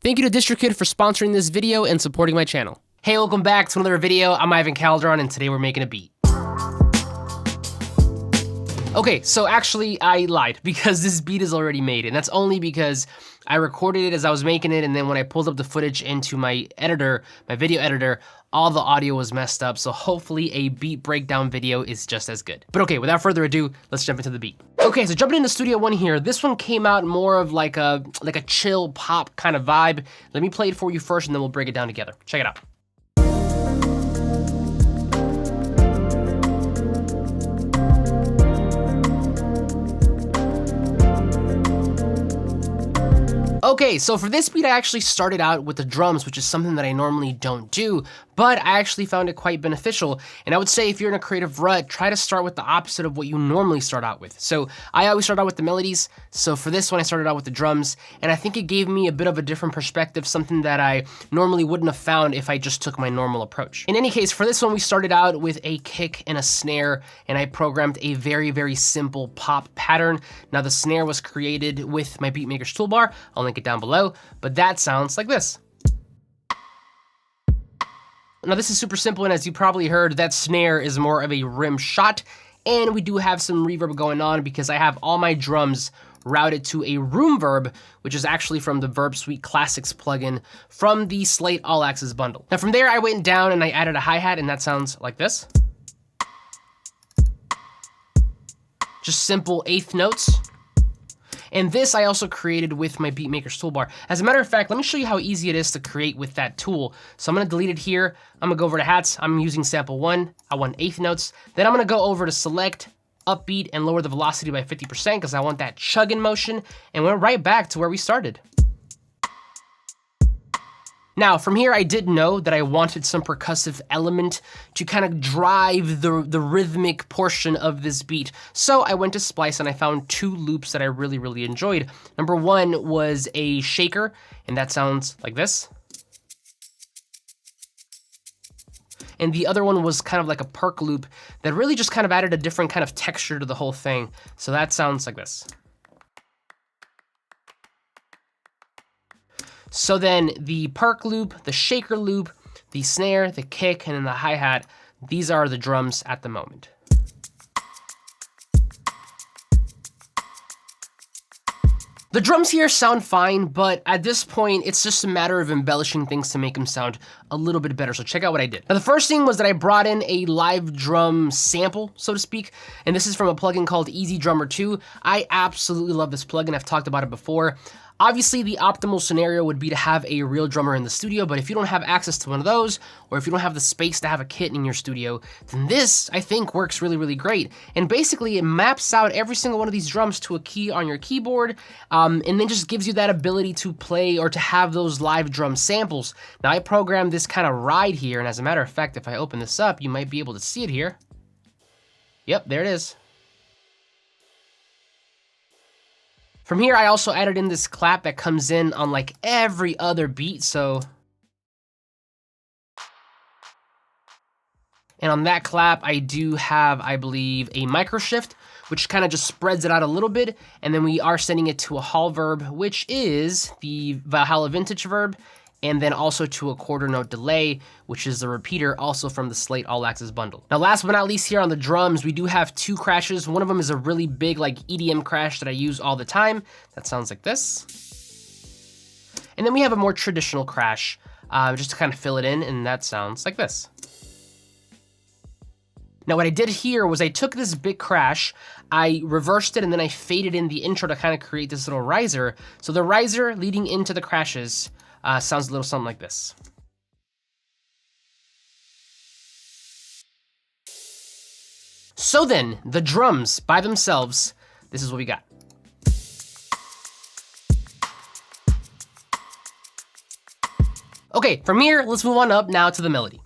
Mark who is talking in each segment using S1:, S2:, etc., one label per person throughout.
S1: Thank you to DistroKid for sponsoring this video and supporting my channel. Hey, welcome back to another video. I'm Ivan Calderon, and today we're making a beat. Okay, so actually I lied because this beat is already made, and that's only because I recorded it as I was making it, and then when I pulled up the footage into my editor, my video editor, all the audio was messed up, so hopefully a beat breakdown video is just as good. But okay, without further ado, let's jump into the beat. Okay, so jumping into Studio One here, this one came out more of like a chill pop kind of vibe. Let me play it for you first, and then we'll break it down together. Check it out. Okay, so for this beat, I actually started out with the drums, which is something that I normally don't do, but I actually found it quite beneficial. And I would say if you're in a creative rut, try to start with the opposite of what you normally start out with. So I always start out with the melodies. So for this one, I started out with the drums, and I think it gave me a bit of a different perspective, something that I normally wouldn't have found if I just took my normal approach. In any case, for this one, we started out with a kick and a snare, and I programmed a very, very simple pop pattern. Now the snare was created with my beatmaker's toolbar. I'll link it down below, but that sounds like this. Now this is super simple, and as you probably heard, that snare is more of a rim shot, and we do have some reverb going on because I have all my drums routed to a room verb, which is actually from the Verb Suite Classics plugin from the Slate All Access bundle. Now from there, I went down and I added a hi-hat, and that sounds like this. Just simple eighth notes. And this I also created with my beatmaker's toolbar. As a matter of fact, let me show you how easy it is to create with that tool. So I'm gonna delete it here. I'm gonna go over to hats. I'm using sample 1. I want eighth notes. Then I'm gonna go over to select, upbeat, and lower the velocity by 50% because I want that chugging motion. And we're right back to where we started. Now, from here, I did know that I wanted some percussive element to kind of drive the rhythmic portion of this beat. So I went to Splice and I found two loops that I really, really enjoyed. Number one was a shaker, and that sounds like this. And the other one was kind of like a perk loop that really just kind of added a different kind of texture to the whole thing. So that sounds like this. So then the perk loop, the shaker loop, the snare, the kick, and then the hi-hat, these are the drums at the moment. The drums here sound fine, but at this point, it's just a matter of embellishing things to make them sound a little bit better. So check out what I did. Now, the first thing was that I brought in a live drum sample, so to speak, and this is from a plugin called Easy Drummer 2. I absolutely love this plugin. I've talked about it before. Obviously, the optimal scenario would be to have a real drummer in the studio, but if you don't have access to one of those, or if you don't have the space to have a kit in your studio, then this, I think, works really, really great. And basically, it maps out every single one of these drums to a key on your keyboard, and then just gives you that ability to play or to have those live drum samples. Now, I programmed this kind of ride here, and as a matter of fact, if I open this up, you might be able to see it here. Yep, there it is. From here, I also added in this clap that comes in on like every other beat, so. And on that clap, I do have, I believe, a micro shift, which kind of just spreads it out a little bit. And then we are sending it to a hall verb, which is the Valhalla vintage verb, and then also to a quarter note delay, which is the repeater also from the Slate All Access bundle. Now, last but not least here on the drums, we do have two crashes. One of them is a really big like EDM crash that I use all the time. That sounds like this. And then we have a more traditional crash, just to kind of fill it in, and that sounds like this. Now what I did here was I took this big crash, I reversed it, and then I faded in the intro to kind of create this little riser. So the riser leading into the crashes sounds a little something like this. So then, the drums by themselves, this is what we got. Okay, from here, let's move on up now to the melody.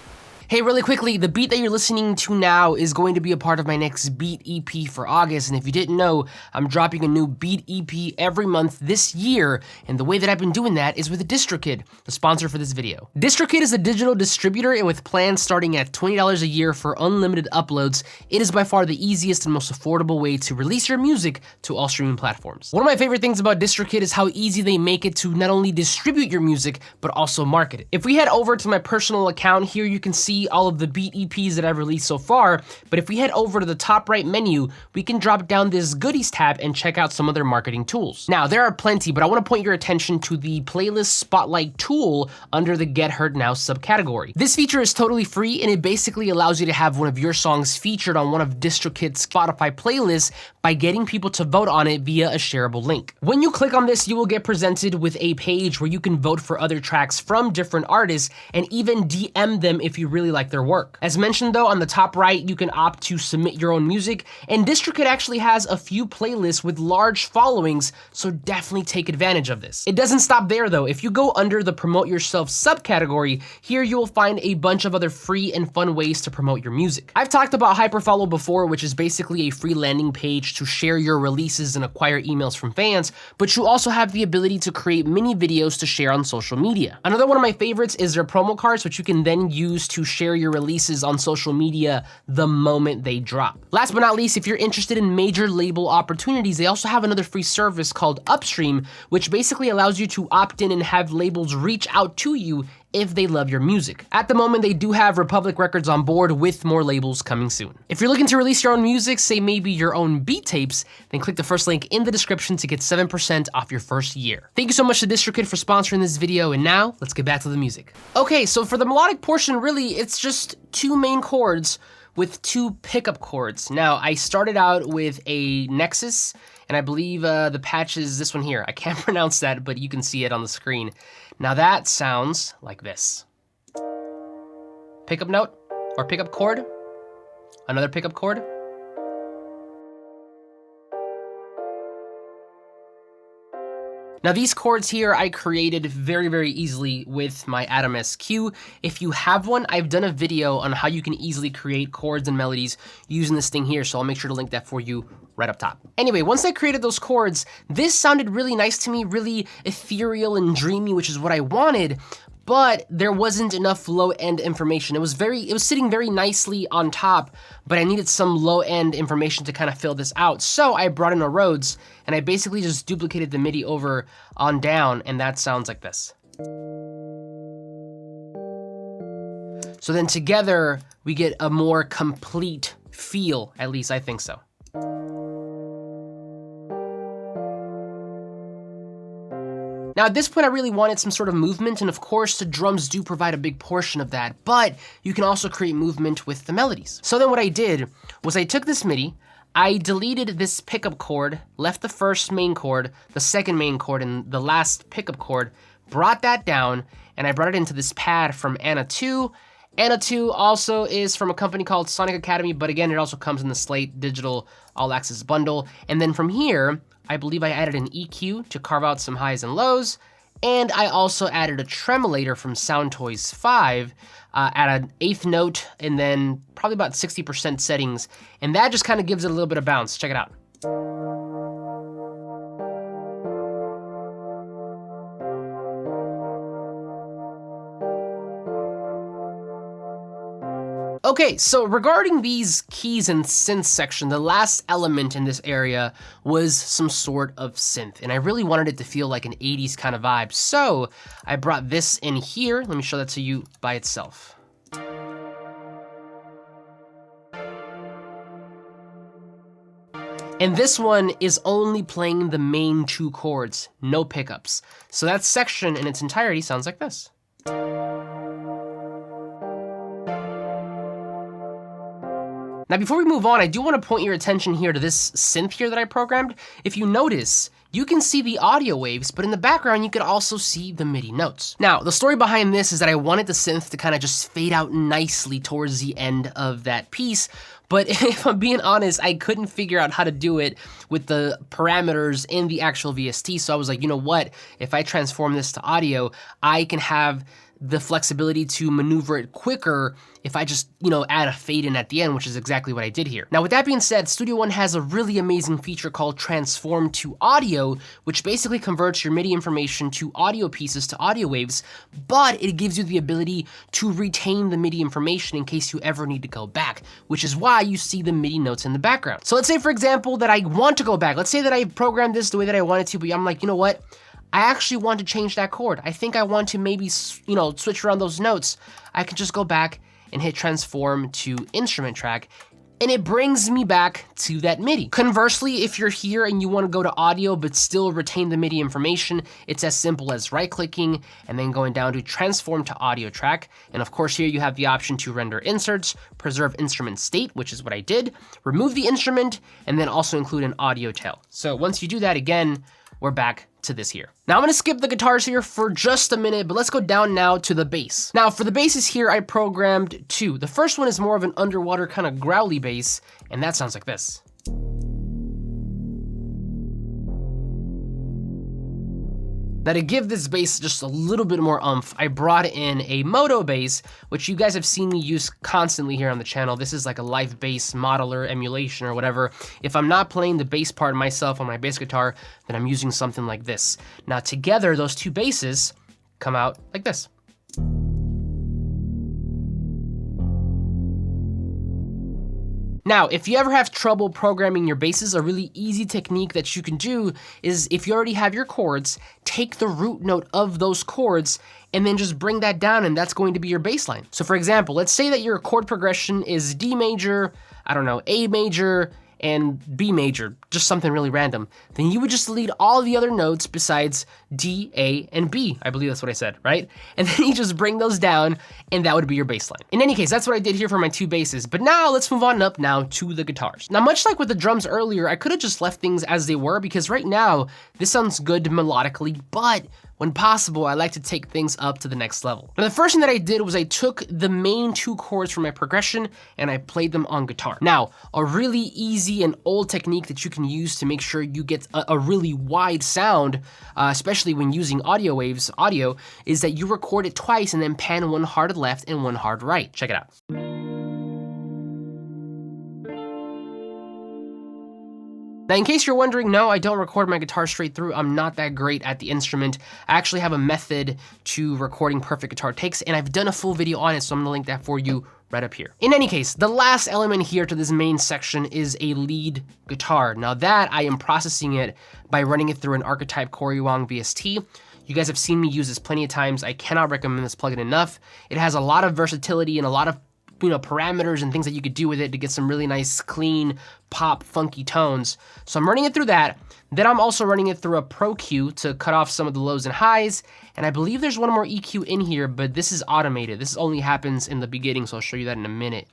S1: Hey, really quickly, the beat that you're listening to now is going to be a part of my next beat EP for August, and if you didn't know, I'm dropping a new beat EP every month this year, and the way that I've been doing that is with DistroKid, the sponsor for this video. DistroKid is a digital distributor, and with plans starting at $20 a year for unlimited uploads, it is by far the easiest and most affordable way to release your music to all streaming platforms. One of my favorite things about DistroKid is how easy they make it to not only distribute your music, but also market it. If we head over to my personal account here, you can see all of the beat EPs that I've released so far, but if we head over to the top right menu, we can drop down this goodies tab and check out some of their marketing tools. Now, there are plenty, but I wanna point your attention to the playlist spotlight tool under the Get Heard Now subcategory. This feature is totally free, and it basically allows you to have one of your songs featured on one of DistroKid's Spotify playlists by getting people to vote on it via a shareable link. When you click on this, you will get presented with a page where you can vote for other tracks from different artists and even DM them if you really like their work. As mentioned though, on the top right, you can opt to submit your own music, and DistroKid actually has a few playlists with large followings, so definitely take advantage of this. It doesn't stop there though. If you go under the Promote Yourself subcategory, here you will find a bunch of other free and fun ways to promote your music. I've talked about Hyperfollow before, which is basically a free landing page to share your releases and acquire emails from fans, but you also have the ability to create mini videos to share on social media. Another one of my favorites is their promo cards, which you can then use to share your releases on social media the moment they drop. Last but not least, if you're interested in major label opportunities, they also have another free service called Upstream, which basically allows you to opt in and have labels reach out to you if they love your music. At the moment, they do have Republic Records on board, with more labels coming soon. If you're looking to release your own music, say maybe your own beat tapes, then click the first link in the description to get 7% off your first year. Thank you so much to DistroKid for sponsoring this video, and now let's get back to the music. Okay, so for the melodic portion, really, it's just two main chords with two pickup chords. Now, I started out with a Nexus, and I believe the patch is this one here. I can't pronounce that, but you can see it on the screen. Now that sounds like this. Pickup note, or pickup chord, another pickup chord. Now these chords here I created very, very easily with my Atom SQ. If you have one, I've done a video on how you can easily create chords and melodies using this thing here, so I'll make sure to link that for you right up top. Anyway, once I created those chords, this sounded really nice to me, really ethereal and dreamy, which is what I wanted, but there wasn't enough low-end information. It was sitting very nicely on top, but I needed some low-end information to kind of fill this out. So I brought in a Rhodes, and I basically just duplicated the MIDI over on down, and that sounds like this. So then together, we get a more complete feel, at least I think so. Now at this point, I really wanted some sort of movement, and of course the drums do provide a big portion of that, but you can also create movement with the melodies. So then what I did was I took this MIDI, I deleted this pickup chord, left the first main chord, the second main chord, and the last pickup chord, brought that down, and I brought it into this pad from Anna 2. Anna 2 also is from a company called Sonic Academy, but again, it also comes in the Slate Digital All Access bundle. And then from here, I believe I added an EQ to carve out some highs and lows, and I also added a tremolator from Soundtoys 5 at an 8th note, and then probably about 60% settings, and that just kind of gives it a little bit of bounce. Check it out. Okay, so regarding these keys and synth section, the last element in this area was some sort of synth, and I really wanted it to feel like an 80s kind of vibe, so I brought this in here. Let me show that to you by itself. And this one is only playing the main two chords, no pickups. So that section in its entirety sounds like this. Now, before we move on, I do want to point your attention here to this synth here that I programmed. If you notice, you can see the audio waves, but in the background, you can also see the MIDI notes. Now, the story behind this is that I wanted the synth to kind of just fade out nicely towards the end of that piece, but if I'm being honest, I couldn't figure out how to do it with the parameters in the actual VST, so I was like, you know what? If I transform this to audio, I can have the flexibility to maneuver it quicker if I just, add a fade in at the end, which is exactly what I did here. Now, with that being said, Studio One has a really amazing feature called Transform to Audio, which basically converts your MIDI information to audio pieces, to audio waves, but it gives you the ability to retain the MIDI information in case you ever need to go back, which is why you see the MIDI notes in the background. So let's say, for example, that I want to go back. Let's say that I programmed this the way that I wanted to, but I'm like, you know what? I actually want to change that chord. I think I want to maybe, switch around those notes. I can just go back and hit transform to instrument track, and it brings me back to that MIDI. Conversely, if you're here and you want to go to audio but still retain the MIDI information, it's as simple as right-clicking and then going down to transform to audio track. And of course, here you have the option to render inserts, preserve instrument state, which is what I did, remove the instrument, and then also include an audio tail. So once you do that again, we're back to this here. Now I'm gonna skip the guitars here for just a minute, but let's go down now to the bass. Now for the basses here, I programmed two. The first one is more of an underwater kind of growly bass, and that sounds like this. Now to give this bass just a little bit more oomph, I brought in a moto bass, which you guys have seen me use constantly here on the channel. This is like a live bass modeler, emulation, or whatever. If I'm not playing the bass part myself on my bass guitar, then I'm using something like this. Now together, those two basses come out like this. Now, if you ever have trouble programming your basses, a really easy technique that you can do is, if you already have your chords, take the root note of those chords and then just bring that down, and that's going to be your bass line. So for example, let's say that your chord progression is D major, A major, and B major, just something really random. Then you would just delete all the other notes besides D, A, and B. I believe that's what I said, right? And then you just bring those down, and that would be your bass line. In any case, that's what I did here for my two basses. But now let's move on up now to the guitars. Now, much like with the drums earlier, I could have just left things as they were, because right now, this sounds good melodically, but when possible, I like to take things up to the next level. Now, the first thing that I did was I took the main two chords from my progression and I played them on guitar. Now, a really easy and old technique that you can use to make sure you get a really wide sound, especially when using audio waves, is that you record it twice and then pan one hard left and one hard right. Check it out. Now, in case you're wondering, no, I don't record my guitar straight through. I'm not that great at the instrument. I actually have a method to recording perfect guitar takes, and I've done a full video on it, so I'm gonna link that for you right up here. In any case, the last element here to this main section is a lead guitar. Now that, I am processing it by running it through an Archetype Corey VST. You guys have seen me use this plenty of times. I cannot recommend this plugin enough. It has a lot of versatility and a lot of parameters and things that you could do with it to get some really nice, clean, pop, funky tones. So I'm running it through that. Then I'm also running it through a Pro Q to cut off some of the lows and highs. And I believe there's one more EQ in here, but this is automated. This only happens in the beginning, so I'll show you that in a minute.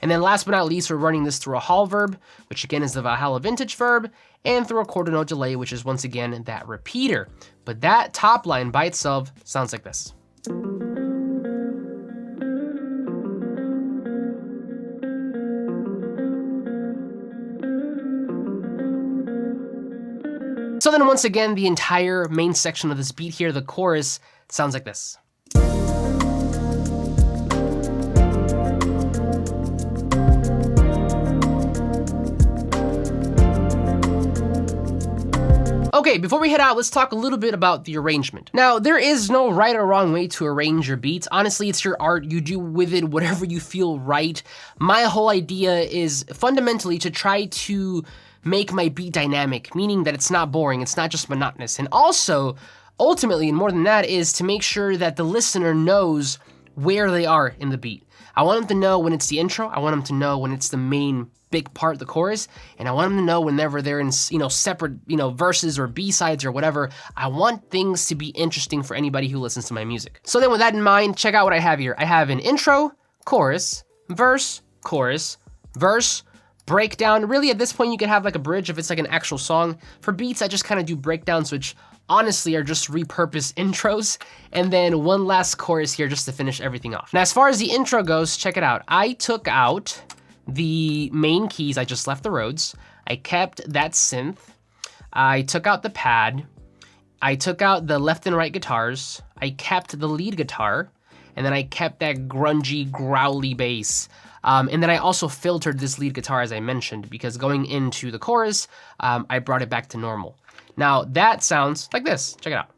S1: And then last but not least, we're running this through a Hall verb, which again is the Valhalla vintage verb, and through a quarter note delay, which is once again that repeater. But that top line by itself sounds like this. So then once again, the entire main section of this beat here, the chorus, sounds like this. Okay, before we head out, let's talk a little bit about the arrangement. Now, there is no right or wrong way to arrange your beats. Honestly, it's your art. You do with it whatever you feel right. My whole idea is fundamentally to try to make my beat dynamic, meaning that it's not boring, it's not just monotonous. And also, ultimately, and more than that, is to make sure that the listener knows where they are in the beat. I want them to know when it's the intro, I want them to know when it's the main big part, the chorus, and I want them to know whenever they're in, separate, verses or B-sides or whatever. I want things to be interesting for anybody who listens to my music. So then with that in mind, check out what I have here. I have an intro, chorus, verse, breakdown. Really, at this point, you could have like a bridge if it's like an actual song. For beats, I just kind of do breakdowns, which honestly are just repurposed intros. And then one last chorus here just to finish everything off. Now, as far as the intro goes, check it out. I took out the main keys, I just left the Rhodes. I kept that synth. I took out the pad. I took out the left and right guitars. I kept the lead guitar. and then I kept that grungy, growly bass. And then I also filtered this lead guitar, as I mentioned, because going into the chorus, I brought it back to normal. Now that sounds like this. Check it out.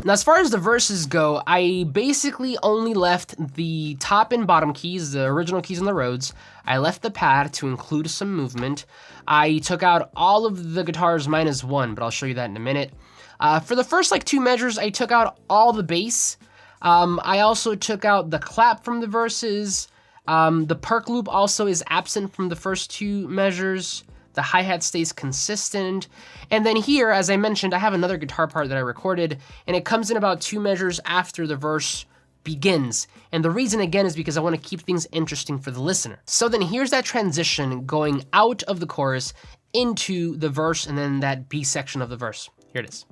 S1: Now, as far as the verses go, I basically only left the top and bottom keys, the original keys on the Rhodes. I left the pad to include some movement. I took out all of the guitars minus one, but I'll show you that in a minute. For the first like 2 measures, I took out all the bass. I also took out the clap from the verses. The perk loop also is absent from the first 2 measures. The hi-hat stays consistent. And then here, as I mentioned, I have another guitar part that I recorded, and it comes in about 2 measures after the verse begins. And the reason, again, is because I want to keep things interesting for the listener. So then here's that transition going out of the chorus into the verse and then that B section of the verse. Here it is.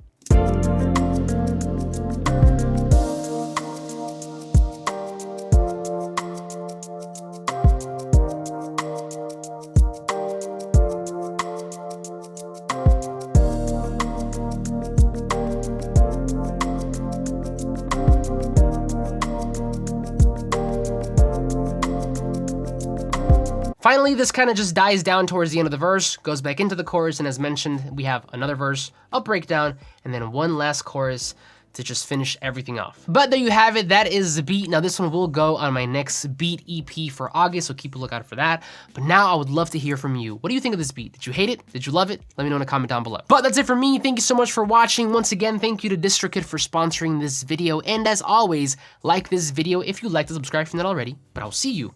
S1: Finally, this kind of just dies down towards the end of the verse, goes back into the chorus, and as mentioned, we have another verse, a breakdown, and then one last chorus to just finish everything off. But there you have it, that is the beat. Now this one will go on my next beat EP for August, so keep a lookout for that. But now I would love to hear from you. What do you think of this beat? Did you hate it? Did you love it? Let me know in a comment down below. But that's it for me. Thank you so much for watching. Once again, thank you to DistroKid for sponsoring this video. And as always, like this video if you liked it, subscribe if you're not already. But I'll see you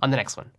S1: on the next one.